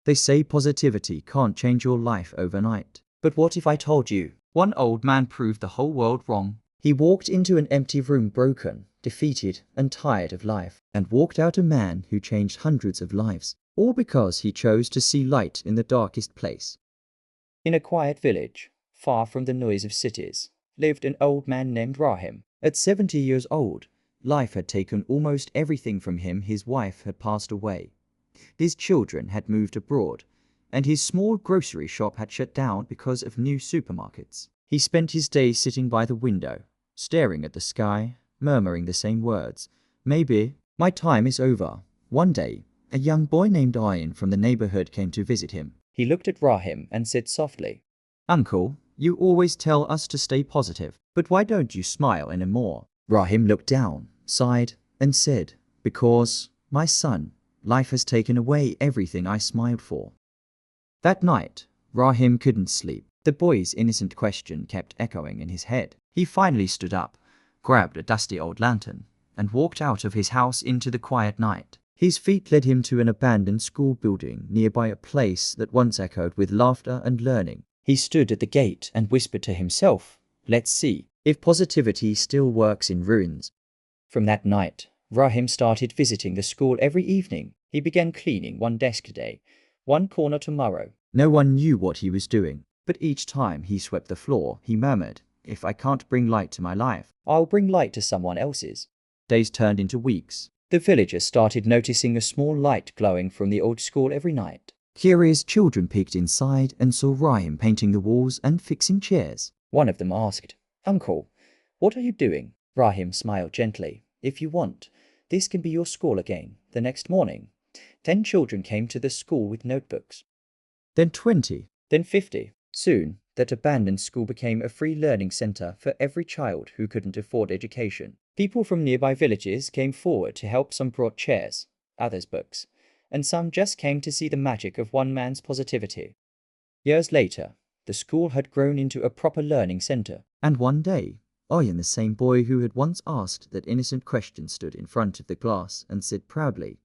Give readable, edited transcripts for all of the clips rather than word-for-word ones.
They say positivity can't change your life overnight. But what if I told you? One old man proved the whole world wrong. He walked into an empty room broken, defeated, and tired of life, and walked out a man who changed hundreds of lives, all because he chose to see light in the darkest place. In a quiet village, far from the noise of cities, lived an old man named Rahim. At 70 years old, life had taken almost everything from him. His wife had passed away. His children had moved abroad, and his small grocery shop had shut down because of new supermarkets. He spent his days sitting by the window, staring at the sky, murmuring the same words. Maybe my time is over. One day, a young boy named Ian from the neighborhood came to visit him. He looked at Rahim and said softly, "Uncle, you always tell us to stay positive, but why don't you smile anymore?" Rahim looked down, sighed, and said, "Because, my son, life has taken away everything I smiled for." That night, Rahim couldn't sleep. The boy's innocent question kept echoing in his head. He finally stood up, grabbed a dusty old lantern, and walked out of his house into the quiet night. His feet led him to an abandoned school building nearby, a place that once echoed with laughter and learning. He stood at the gate and whispered to himself, "Let's see if positivity still works in ruins." From that night, Rahim started visiting the school every evening. He began cleaning one desk a day, one corner tomorrow. No one knew what he was doing, but each time he swept the floor, he murmured, "If I can't bring light to my life, I'll bring light to someone else's." Days turned into weeks. The villagers started noticing a small light glowing from the old school every night. Curious children peeked inside and saw Rahim painting the walls and fixing chairs. One of them asked, "Uncle, what are you doing?" Rahim smiled gently. "If you want, this can be your school again." The next morning, 10 children came to the school with notebooks. Then 20, then 50. Soon, that abandoned school became a free learning center for every child who couldn't afford education. People from nearby villages came forward to help. Some brought chairs, others books, and some just came to see the magic of one man's positivity. Years later, the school had grown into a proper learning center. And one day, Ian, the same boy who had once asked that innocent question, stood in front of the class and said proudly,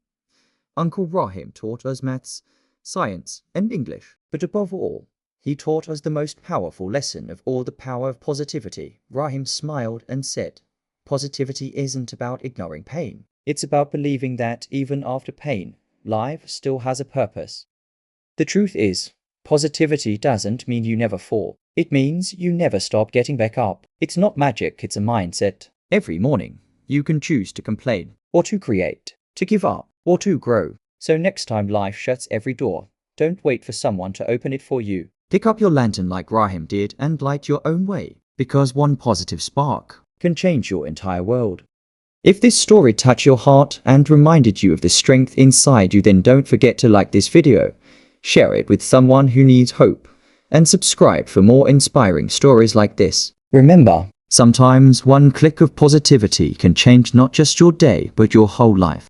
"Uncle Rahim taught us maths, science, and English, but above all, he taught us the most powerful lesson of all, the power of positivity." Rahim smiled and said, "Positivity isn't about ignoring pain. It's about believing that even after pain, life still has a purpose." The truth is, positivity doesn't mean you never fall. It means you never stop getting back up. It's not magic, it's a mindset. Every morning, you can choose to complain, or to create, to give up, or to grow. So next time life shuts every door, don't wait for someone to open it for you. Pick up your lantern like Rahim did and light your own way, because one positive spark can change your entire world. If this story touched your heart and reminded you of the strength inside you, then don't forget to like this video, share it with someone who needs hope, and subscribe for more inspiring stories like this. Remember, sometimes one click of positivity can change not just your day but your whole life.